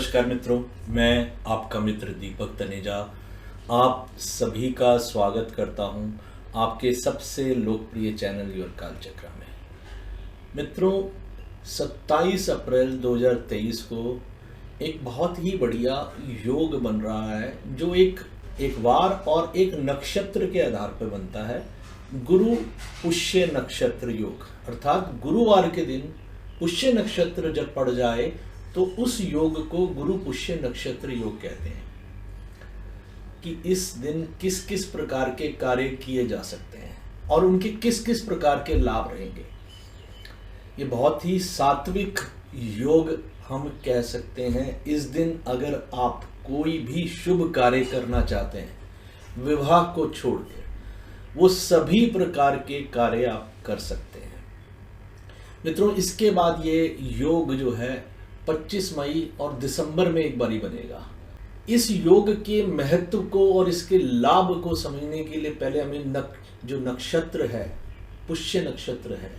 नमस्कार मित्रों, मैं आपका मित्र दीपक तनेजा आप सभी का स्वागत करता हूं आपके सबसे लोकप्रिय चैनल योर कालचक्र में। मित्रों, 27 अप्रैल 2023 को एक बहुत ही बढ़िया योग बन रहा है जो एक वार और एक नक्षत्र के आधार पर बनता है। गुरु पुष्य नक्षत्र योग, अर्थात गुरुवार के दिन पुष्य नक्षत्र जब पड़ जाए तो उस योग को गुरु पुष्य नक्षत्र योग कहते हैं कि इस दिन किस किस प्रकार के कार्य किए जा सकते हैं और उनके किस किस प्रकार के लाभ रहेंगे। ये बहुत ही सात्विक योग हम कह सकते हैं। इस दिन अगर आप कोई भी शुभ कार्य करना चाहते हैं, विवाह को छोड़कर वो सभी प्रकार के कार्य आप कर सकते हैं। मित्रों, इसके बाद ये योग जो है 25 मई और दिसंबर में एक बारी बनेगा। इस योग के महत्व को और इसके लाभ को समझने के लिए पहले हमें जो नक्षत्र है, पुष्य नक्षत्र है,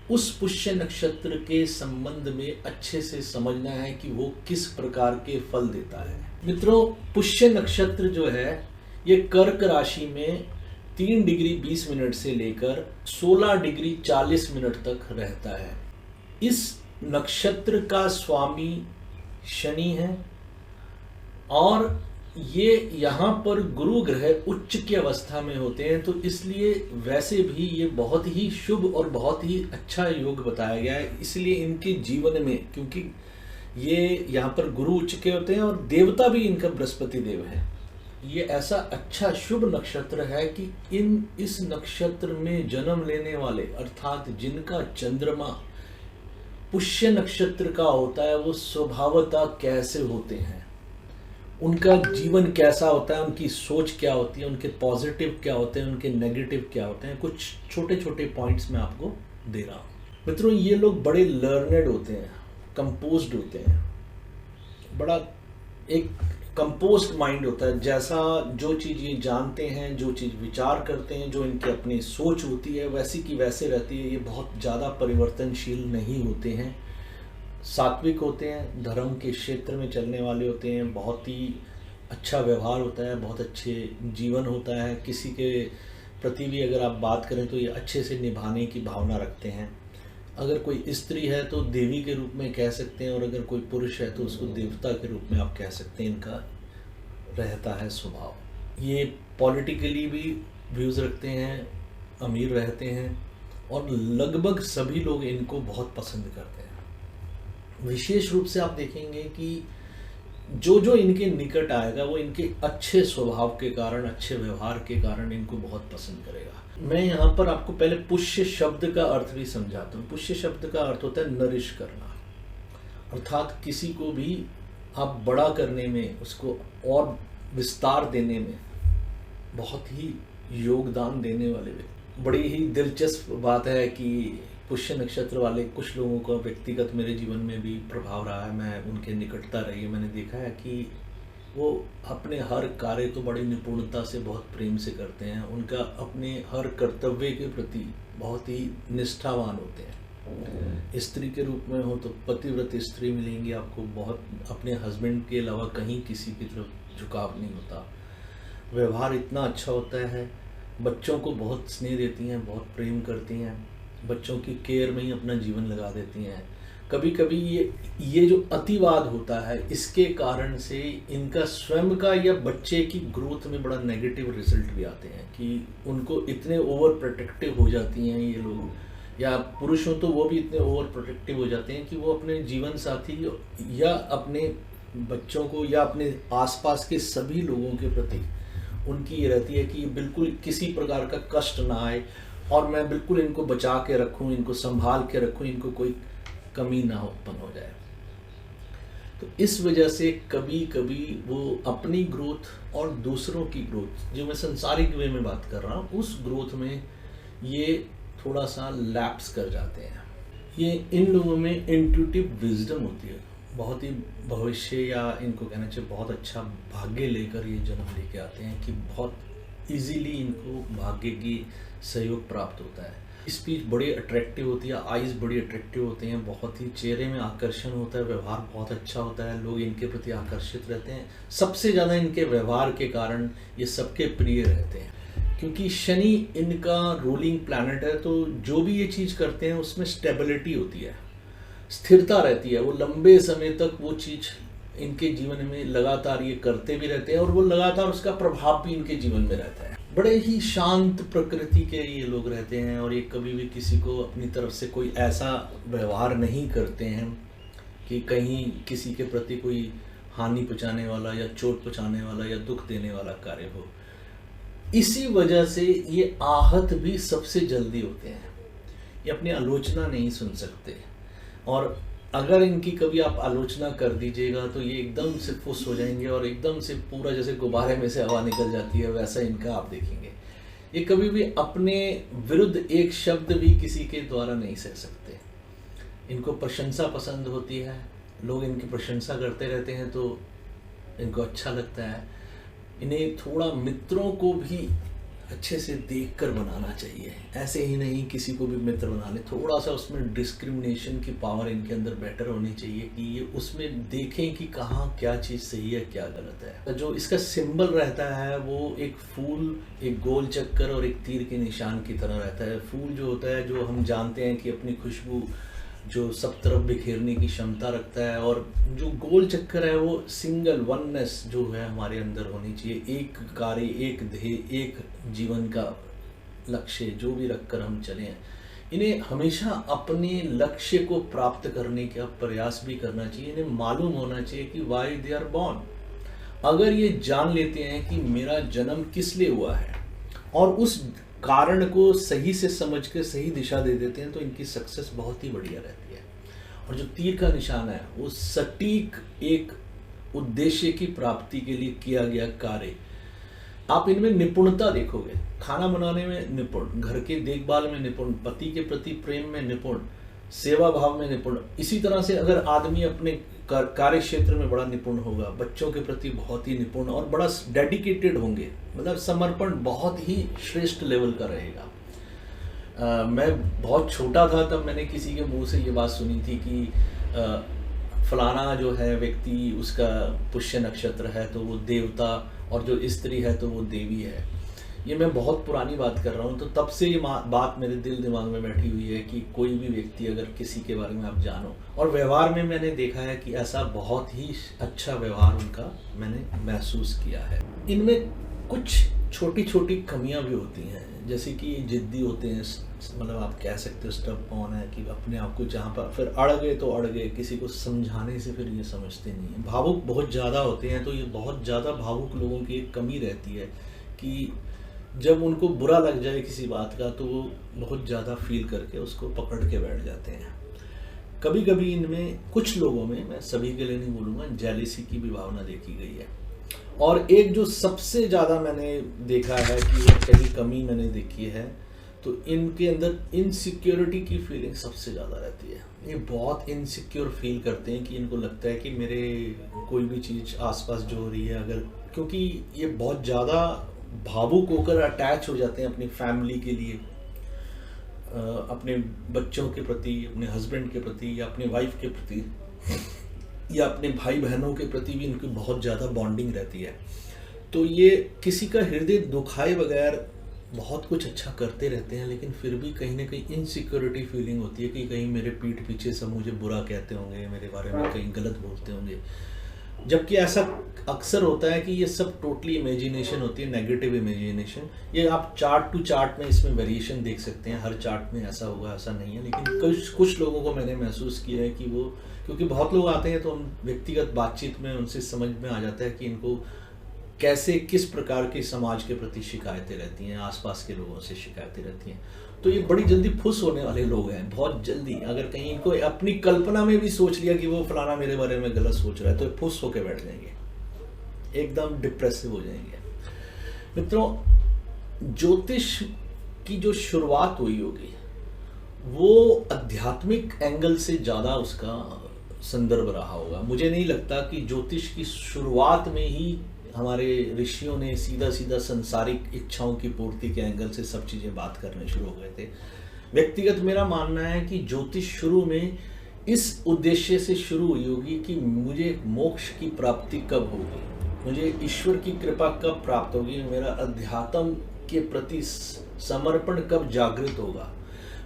उस पुष्य नक्षत्र के संबंध में अच्छे से समझना है कि वो किस प्रकार के फल देता है। मित्रों, पुष्य नक्षत्र जो है ये कर्क राशि में 3 डिग्री 20 मिनट से लेकर 16 डिग्री 40 मिनट तक रहता है। इस नक्षत्र का स्वामी शनि है और ये यहाँ पर गुरु ग्रह उच्च की अवस्था में होते हैं, तो इसलिए वैसे भी ये बहुत ही शुभ और बहुत ही अच्छा योग बताया गया है। इसलिए इनके जीवन में, क्योंकि ये यहाँ पर गुरु उच्च के होते हैं और देवता भी इनका बृहस्पति देव है, ये ऐसा अच्छा शुभ नक्षत्र है कि इस नक्षत्र में जन्म लेने वाले, अर्थात जिनका चंद्रमा पुष्य नक्षत्र का होता है, वो स्वभावतः कैसे होते हैं, उनका जीवन कैसा होता है, उनकी सोच क्या होती है, उनके पॉजिटिव क्या होते हैं, उनके नेगेटिव क्या होते हैं, कुछ छोटे छोटे पॉइंट्स मैं आपको दे रहा हूँ। मित्रों, ये लोग बड़े लर्नेड होते हैं, कंपोज्ड होते हैं, बड़ा एक कंपोस्ट माइंड होता है। जैसा जो चीज़ ये जानते हैं, जो चीज़ विचार करते हैं, जो इनकी अपनी सोच होती है, वैसी की वैसे रहती है। ये बहुत ज़्यादा परिवर्तनशील नहीं होते हैं, सात्विक होते हैं, धर्म के क्षेत्र में चलने वाले होते हैं, बहुत ही अच्छा व्यवहार होता है, बहुत अच्छे जीवन होता है। किसी के प्रति भी अगर आप बात करें तो ये अच्छे से निभाने की भावना रखते हैं। अगर कोई स्त्री है तो देवी के रूप में कह सकते हैं, और अगर कोई पुरुष है तो उसको देवता के रूप में आप कह सकते हैं। इनका रहता है स्वभाव। ये पॉलिटिकली भी व्यूज़ रखते हैं, अमीर रहते हैं और लगभग सभी लोग इनको बहुत पसंद करते हैं। विशेष रूप से आप देखेंगे कि जो जो इनके निकट आएगा वो इनके अच्छे स्वभाव के कारण, अच्छे व्यवहार के कारण इनको बहुत पसंद करेगा। मैं यहाँ पर आपको पहले पुष्य शब्द का अर्थ भी समझाता हूँ। पुष्य शब्द का अर्थ होता है नरिश करना, अर्थात किसी को भी आप बड़ा करने में, उसको और विस्तार देने में बहुत ही योगदान देने वाले व्यक्ति। बड़ी ही दिलचस्प बात है कि पुष्य नक्षत्र वाले कुछ लोगों का व्यक्तिगत मेरे जीवन में भी प्रभाव रहा है, मैं उनके निकटता रही है। मैंने देखा है कि वो अपने हर कार्य को बड़ी निपुणता से, बहुत प्रेम से करते हैं। उनका अपने हर कर्तव्य के प्रति बहुत ही निष्ठावान होते हैं। स्त्री के रूप में हो तो पतिव्रत स्त्री मिलेंगी आपको, बहुत अपने हस्बैंड के अलावा कहीं किसी की तरफ झुकाव नहीं होता। व्यवहार इतना अच्छा होता है, बच्चों को बहुत स्नेह देती हैं, बहुत प्रेम करती हैं, बच्चों की केयर में ही अपना जीवन लगा देती हैं। कभी कभी ये जो अतिवाद होता है, इसके कारण से इनका स्वयं का या बच्चे की ग्रोथ में बड़ा नेगेटिव रिजल्ट भी आते हैं कि उनको इतने ओवर प्रोटेक्टिव हो जाती हैं ये लोग, या पुरुष हो तो वो भी इतने ओवर प्रोटेक्टिव हो जाते हैं कि वो अपने जीवन साथी या अपने बच्चों को या अपने आसपास के सभी लोगों के प्रति उनकी ये रहती है कि बिल्कुल किसी प्रकार का कष्ट ना आए और मैं बिल्कुल इनको बचा के रखूं, इनको संभाल के रखूं, इनको कोई कमी ना उत्पन्न हो जाए। तो इस वजह से कभी कभी वो अपनी ग्रोथ और दूसरों की ग्रोथ, जो मैं संसारिक वे में बात कर रहा हूँ, उस ग्रोथ में ये थोड़ा सा लैप्स कर जाते हैं। ये इन लोगों में इंट्यूटिव विजडम होती है, बहुत ही भविष्य या इनको कहना चाहिए बहुत अच्छा भाग्य लेकर ये जन्म लेके आते हैं कि बहुत इजीली इनको भाग्य की सहयोग प्राप्त होता है। स्पीच बड़ी अट्रैक्टिव होती है, आईज बड़ी अट्रैक्टिव होती हैं, बहुत ही चेहरे में आकर्षण होता है, व्यवहार बहुत अच्छा होता है, लोग इनके प्रति आकर्षित रहते हैं। सबसे ज़्यादा इनके व्यवहार के कारण ये सबके प्रिय रहते हैं, क्योंकि शनि इनका रूलिंग प्लैनेट है। तो जो भी ये चीज़ करते हैं उसमें स्टेबिलिटी होती है, स्थिरता रहती है। वो लंबे समय तक वो चीज़ इनके जीवन में लगातार ये करते भी रहते हैं और वो लगातार उसका प्रभाव भी इनके जीवन में रहता है। बड़े ही शांत प्रकृति के ये लोग रहते हैं और ये कभी भी किसी को अपनी तरफ से कोई ऐसा व्यवहार नहीं करते हैं कि कहीं किसी के प्रति कोई हानि पहुंचाने वाला या चोट पहुंचाने वाला या दुख देने वाला कार्य हो। इसी वजह से ये आहत भी सबसे जल्दी होते हैं, ये अपनी आलोचना नहीं सुन सकते। और अगर इनकी कभी आप आलोचना कर दीजिएगा तो ये एकदम से फुस हो जाएंगे और एकदम से पूरा जैसे गुब्बारे में से हवा निकल जाती है वैसा इनका आप देखेंगे। ये कभी भी अपने विरुद्ध एक शब्द भी किसी के द्वारा नहीं सह सकते। इनको प्रशंसा पसंद होती है, लोग इनकी प्रशंसा करते रहते हैं तो इनको अच्छा लगता है। इन्हें थोड़ा मित्रों को भी अच्छे से देखकर बनाना चाहिए, ऐसे ही नहीं किसी को भी मित्र बना ले। थोड़ा सा उसमें डिस्क्रिमिनेशन की पावर इनके अंदर बेटर होनी चाहिए कि ये उसमें देखें कि कहाँ क्या चीज़ सही है क्या गलत है। जो इसका सिंबल रहता है वो एक फूल, एक गोल चक्कर और एक तीर के निशान की तरह रहता है। फूल जो होता है, जो हम जानते हैं कि अपनी खुशबू जो सब तरफ बिखेरने की क्षमता रखता है, और जो गोल चक्कर है वो सिंगल वननेस जो है हमारे अंदर होनी चाहिए। एक कार्य, एक ध्येय, एक जीवन का लक्ष्य जो भी रखकर हम चलें। इन्हें हमेशा अपने लक्ष्य को प्राप्त करने का प्रयास भी करना चाहिए। इन्हें मालूम होना चाहिए कि वाई दे आर बॉर्न। अगर ये जान लेते हैं कि मेरा जन्म किस लिए हुआ है और उस कारण को सही से समझ के सही दिशा दे देते हैं तो इनकी सक्सेस बहुत ही बढ़िया रहती है। और जो तीर का निशान है वो सटीक एक उद्देश्य की प्राप्ति के लिए किया गया कार्य। आप इनमें निपुणता देखोगे, खाना बनाने में निपुण, घर के देखभाल में निपुण, पति के प्रति प्रेम में निपुण, सेवा भाव में निपुण। इसी तरह से अगर आदमी अपने कार्य क्षेत्र में बड़ा निपुण होगा, बच्चों के प्रति बहुत ही निपुण और बड़ा डेडिकेटेड होंगे, मतलब समर्पण बहुत ही श्रेष्ठ लेवल का रहेगा। मैं बहुत छोटा था तब मैंने किसी के मुंह से ये बात सुनी थी कि फलाना जो है व्यक्ति, उसका पुष्य नक्षत्र है तो वो देवता, और जो स्त्री है तो वो देवी है। ये मैं बहुत पुरानी बात कर रहा हूँ, तो तब से ये बात मेरे दिल दिमाग में बैठी हुई है कि कोई भी व्यक्ति अगर किसी के बारे में आप जानो, और व्यवहार में मैंने देखा है कि ऐसा बहुत ही अच्छा व्यवहार उनका मैंने महसूस किया है। इनमें कुछ छोटी छोटी कमियां भी होती हैं, जैसे कि जिद्दी होते हैं, मतलब आप कह सकते हो स्टब ऑन है कि अपने आप को जहाँ पर फिर अड़ गए तो अड़ गए, किसी को समझाने से फिर ये समझते नहीं हैं। भावुक बहुत ज़्यादा होते हैं, तो ये बहुत ज़्यादा भावुक लोगों की एक कमी रहती है कि जब उनको बुरा लग जाए किसी बात का तो वो बहुत ज़्यादा फील करके उसको पकड़ के बैठ जाते हैं। कभी कभी इनमें कुछ लोगों में, मैं सभी के लिए नहीं बोलूँगा, जेलिसी की भी भावना देखी गई है। और एक जो सबसे ज़्यादा मैंने देखा है कि वो कहीं कमी मैंने देखी है, तो इनके अंदर इनसिक्योरिटी की फीलिंग सबसे ज़्यादा रहती है। ये बहुत इनसिक्योर फील करते हैं कि इनको लगता है कि मेरे कोई भी चीज़ आसपास जो हो रही है, अगर, क्योंकि ये बहुत ज़्यादा भावुक होकर अटैच हो जाते हैं अपनी फैमिली के लिए, अपने बच्चों के प्रति, अपने हस्बैंड के प्रति या अपने वाइफ के प्रति या अपने भाई बहनों के प्रति भी इनकी बहुत ज़्यादा बॉन्डिंग रहती है। तो ये किसी का हृदय दुखाए बगैर बहुत कुछ अच्छा करते रहते हैं, लेकिन फिर भी कहीं ना कहीं इनसिक्योरिटी फीलिंग होती है कि कहीं मेरे पीठ पीछे सब मुझे बुरा कहते होंगे, मेरे बारे में कहीं गलत बोलते होंगे। जबकि ऐसा अक्सर होता है कि ये सब टोटली इमेजिनेशन होती है, नेगेटिव इमेजिनेशन। ये आप चार्ट टू चार्ट में इसमें वेरिएशन देख सकते हैं, हर चार्ट में ऐसा होगा ऐसा नहीं है, लेकिन कुछ लोगों को मैंने महसूस किया है कि वो, क्योंकि बहुत लोग आते हैं तो हम व्यक्तिगत बातचीत में उनसे समझ में आ जाता है कि इनको कैसे, किस प्रकार के समाज के प्रति शिकायतें रहती हैं, आसपास के लोगों से शिकायतें रहती हैं। तो ये बड़ी जल्दी फुस होने वाले लोग हैं, बहुत जल्दी। अगर कहीं इनको अपनी कल्पना में भी सोच लिया कि वो फलाना मेरे बारे में गलत सोच रहा है, तो फुस होकर बैठ जाएंगे, एकदम डिप्रेसिव हो जाएंगे। मित्रों, ज्योतिष की जो शुरुआत हुई होगी वो आध्यात्मिक एंगल से ज़्यादा उसका संदर्भ रहा होगा। मुझे नहीं लगता कि ज्योतिष की शुरुआत में ही हमारे ऋषियों ने सीधा सीधा संसारिक इच्छाओं की पूर्ति के एंगल से सब चीज़ें बात करने शुरू हो गए थे। व्यक्तिगत मेरा मानना है कि ज्योतिष शुरू में इस उद्देश्य से शुरू हुई होगी कि मुझे मोक्ष की प्राप्ति कब होगी, मुझे ईश्वर की कृपा कब प्राप्त होगी, मेरा अध्यात्म के प्रति समर्पण कब जागृत होगा।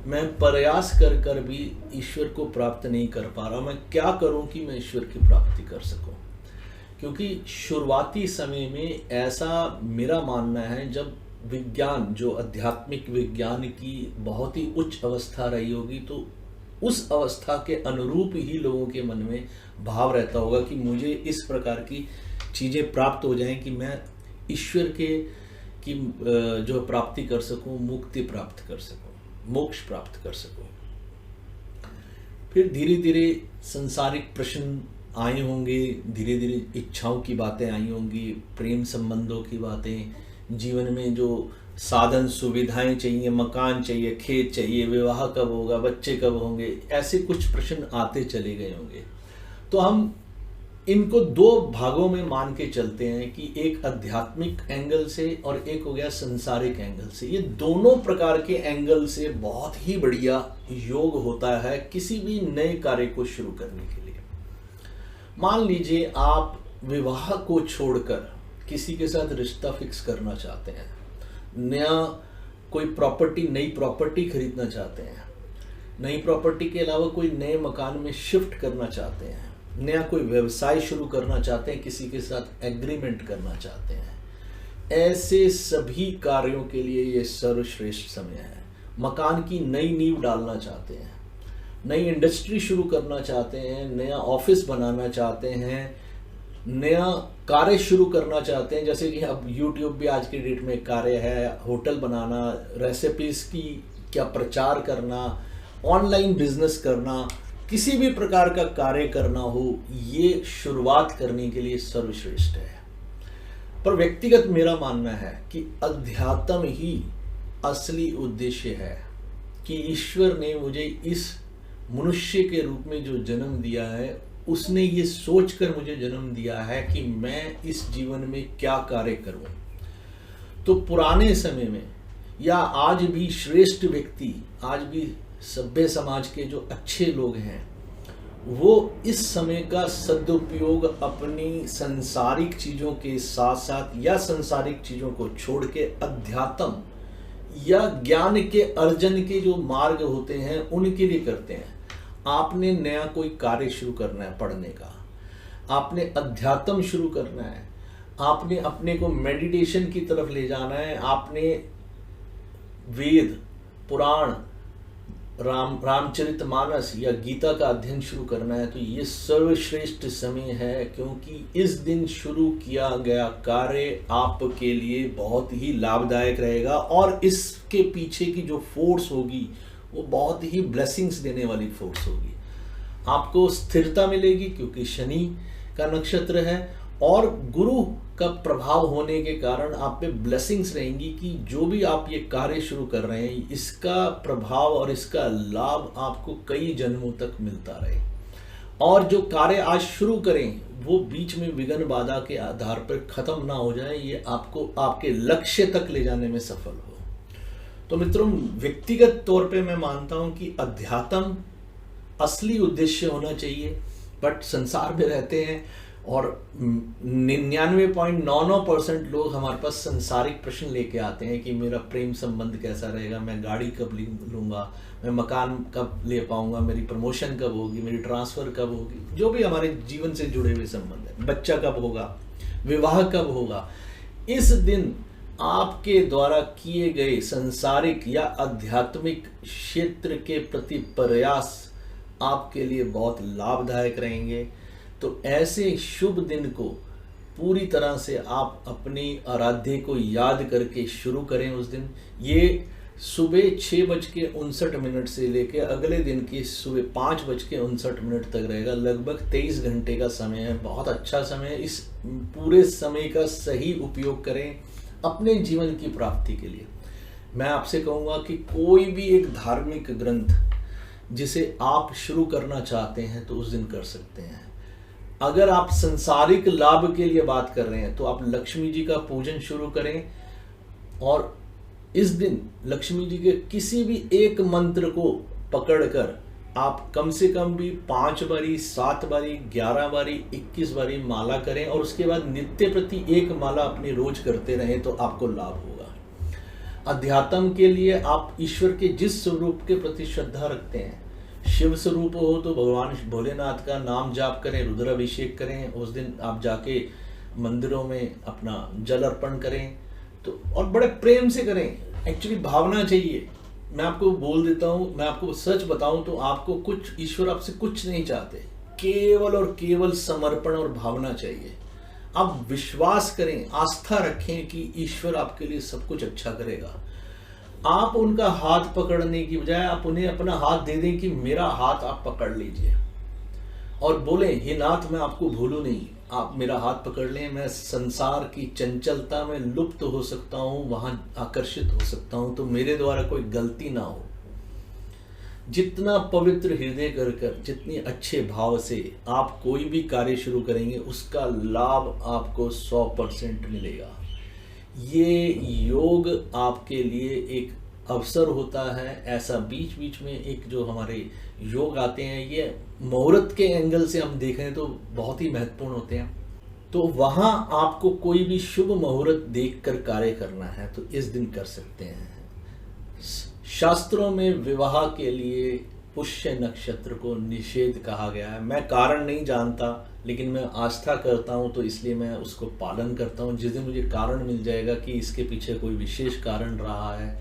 मैं प्रयास कर कर भी ईश्वर को प्राप्त नहीं कर पा रहा, मैं क्या करूं कि मैं ईश्वर की प्राप्ति कर सकूं। क्योंकि शुरुआती समय में ऐसा मेरा मानना है, जब विज्ञान, जो आध्यात्मिक विज्ञान की बहुत ही उच्च अवस्था रही होगी, तो उस अवस्था के अनुरूप ही लोगों के मन में भाव रहता होगा कि मुझे इस प्रकार की चीज़ें प्राप्त हो जाएं कि मैं ईश्वर की जो प्राप्ति कर सकूं, मुक्ति प्राप्त कर सकूं, मोक्ष प्राप्त कर सकूं। फिर धीरे धीरे सांसारिक प्रश्न आए होंगे, धीरे धीरे इच्छाओं की बातें आई होंगी, प्रेम संबंधों की बातें, जीवन में जो साधन सुविधाएं चाहिए, मकान चाहिए, खेत चाहिए, विवाह कब होगा, बच्चे कब होंगे, ऐसे कुछ प्रश्न आते चले गए होंगे। तो हम इनको दो भागों में मान के चलते हैं कि एक आध्यात्मिक एंगल से और एक हो गया संसारिक एंगल से। ये दोनों प्रकार के एंगल से बहुत ही बढ़िया योग होता है किसी भी नए कार्य को शुरू करने के लिए। मान लीजिए आप विवाह को छोड़कर किसी के साथ रिश्ता फिक्स करना चाहते हैं, नया कोई प्रॉपर्टी, नई प्रॉपर्टी खरीदना चाहते हैं, नई प्रॉपर्टी के अलावा कोई नए मकान में शिफ्ट करना चाहते हैं, नया कोई व्यवसाय शुरू करना चाहते हैं, किसी के साथ एग्रीमेंट करना चाहते हैं, ऐसे सभी कार्यों के लिए ये सर्वश्रेष्ठ समय है। मकान की नई नींव डालना चाहते हैं, नई इंडस्ट्री शुरू करना चाहते हैं, नया ऑफिस बनाना चाहते हैं, नया कार्य शुरू करना चाहते हैं, जैसे कि अब यूट्यूब भी आज के डेट में कार्य है, होटल बनाना, रेसिपीज की क्या प्रचार करना, ऑनलाइन बिजनेस करना, किसी भी प्रकार का कार्य करना हो, ये शुरुआत करने के लिए सर्वश्रेष्ठ है। पर व्यक्तिगत मेरा मानना है कि अध्यात्म ही असली उद्देश्य है कि ईश्वर ने मुझे इस मनुष्य के रूप में जो जन्म दिया है, उसने ये सोचकर मुझे जन्म दिया है कि मैं इस जीवन में क्या कार्य करूं। तो पुराने समय में या आज भी श्रेष्ठ व्यक्ति, आज भी सभ्य समाज के जो अच्छे लोग हैं, वो इस समय का सदुपयोग अपनी संसारिक चीज़ों के साथ साथ या संसारिक चीज़ों को छोड़ के अध्यात्म या ज्ञान के अर्जन के जो मार्ग होते हैं उनके लिए करते हैं। आपने नया कोई कार्य शुरू करना है, पढ़ने का, आपने अध्यात्म शुरू करना है, आपने अपने को मेडिटेशन की तरफ ले जाना है, आपने वेद, पुराण, रामचरितमानस या गीता का अध्ययन शुरू करना है, तो ये सर्वश्रेष्ठ समय है। क्योंकि इस दिन शुरू किया गया कार्य आपके लिए बहुत ही लाभदायक रहेगा और इसके पीछे की जो फोर्स होगी वो बहुत ही ब्लेसिंग्स देने वाली फोर्स होगी। आपको स्थिरता मिलेगी क्योंकि शनि का नक्षत्र है और गुरु का प्रभाव होने के कारण आप पे ब्लेसिंग्स रहेंगी कि जो भी आप ये कार्य शुरू कर रहे हैं, इसका प्रभाव और इसका लाभ आपको कई जन्मों तक मिलता रहे। और जो कार्य आज शुरू करें वो बीच में विघ्न बाधा के आधार पर खत्म ना हो जाए, ये आपको आपके लक्ष्य तक ले जाने में सफल हो। तो मित्रों, व्यक्तिगत तौर पे मैं मानता हूं कि अध्यात्म असली उद्देश्य होना चाहिए। बट संसार में रहते हैं और 99.99% लोग हमारे पास संसारिक प्रश्न लेके आते हैं कि मेरा प्रेम संबंध कैसा रहेगा, मैं गाड़ी कब लूँगा, मैं मकान कब ले पाऊंगा, मेरी प्रमोशन कब होगी, मेरी ट्रांसफ़र कब होगी, जो भी हमारे जीवन से जुड़े हुए संबंध है, बच्चा कब होगा, विवाह कब होगा। इस दिन आपके द्वारा किए गए संसारिक या आध्यात्मिक क्षेत्र के प्रति प्रयास आपके लिए बहुत लाभदायक रहेंगे। तो ऐसे शुभ दिन को पूरी तरह से आप अपनी आराध्य को याद करके शुरू करें। उस दिन ये सुबह 6:59 से लेकर अगले दिन की सुबह 5:59 तक रहेगा। लगभग 23 घंटे का समय है, बहुत अच्छा समय है। इस पूरे समय का सही उपयोग करें अपने जीवन की प्राप्ति के लिए। मैं आपसे कहूँगा कि कोई भी एक धार्मिक ग्रंथ जिसे आप शुरू करना चाहते हैं तो उस दिन कर सकते हैं। अगर आप संसारिक लाभ के लिए बात कर रहे हैं तो आप लक्ष्मी जी का पूजन शुरू करें और इस दिन लक्ष्मी जी के किसी भी एक मंत्र को पकड़कर आप कम से कम भी 5 बारी, 7 बारी, 11 बारी, 21 बारी माला करें और उसके बाद नित्य प्रति एक माला अपनी रोज करते रहें तो आपको लाभ होगा। अध्यात्म के लिए आप ईश्वर के जिस स्वरूप के प्रति श्रद्धा रखते हैं, शिव स्वरूप हो तो भगवान भोलेनाथ का नाम जाप करें, रुद्राभिषेक करें, उस दिन आप जाके मंदिरों में अपना जल अर्पण करें तो, और बड़े प्रेम से करें। एक्चुअली भावना चाहिए। मैं आपको बोल देता हूँ, मैं आपको सच बताऊं तो आपको कुछ, ईश्वर आपसे कुछ नहीं चाहते, केवल और केवल समर्पण और भावना चाहिए। आप विश्वास करें, आस्था रखें कि ईश्वर आपके लिए सब कुछ अच्छा करेगा। आप उनका हाथ पकड़ने की बजाय आप उन्हें अपना हाथ दे दें कि मेरा हाथ आप पकड़ लीजिए और बोले, हे नाथ मैं आपको भूलूं नहीं, आप मेरा हाथ पकड़ लें, मैं संसार की चंचलता में लुप्त हो सकता हूं, वहां आकर्षित हो सकता हूं, तो मेरे द्वारा कोई गलती ना हो। जितना पवित्र हृदय कर जितनी अच्छे भाव से आप कोई भी कार्य शुरू करेंगे उसका लाभ आपको 100% मिलेगा। ये योग आपके लिए एक अवसर होता है। ऐसा बीच बीच में एक जो हमारे योग आते हैं, ये मुहूर्त के एंगल से हम देखें तो बहुत ही महत्वपूर्ण होते हैं। तो वहाँ आपको कोई भी शुभ मुहूर्त देखकर कार्य करना है तो इस दिन कर सकते हैं। शास्त्रों में विवाह के लिए पुष्य नक्षत्र को निषेध कहा गया है। मैं कारण नहीं जानता, लेकिन मैं आस्था करता हूं तो इसलिए मैं उसको पालन करता हूं। जिस दिन मुझे कारण मिल जाएगा कि इसके पीछे कोई विशेष कारण रहा है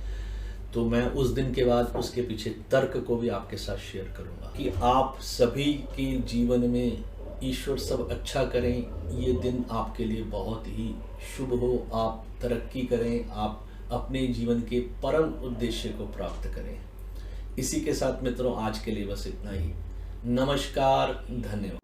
तो मैं उस दिन के बाद उसके पीछे तर्क को भी आपके साथ शेयर करूंगा कि आप सभी के जीवन में ईश्वर सब अच्छा करें। ये दिन आपके लिए बहुत ही शुभ हो, आप तरक्की करें, आप अपने जीवन के परम उद्देश्य को प्राप्त करें। इसी के साथ मित्रों आज के लिए बस इतना ही। नमस्कार, धन्यवाद।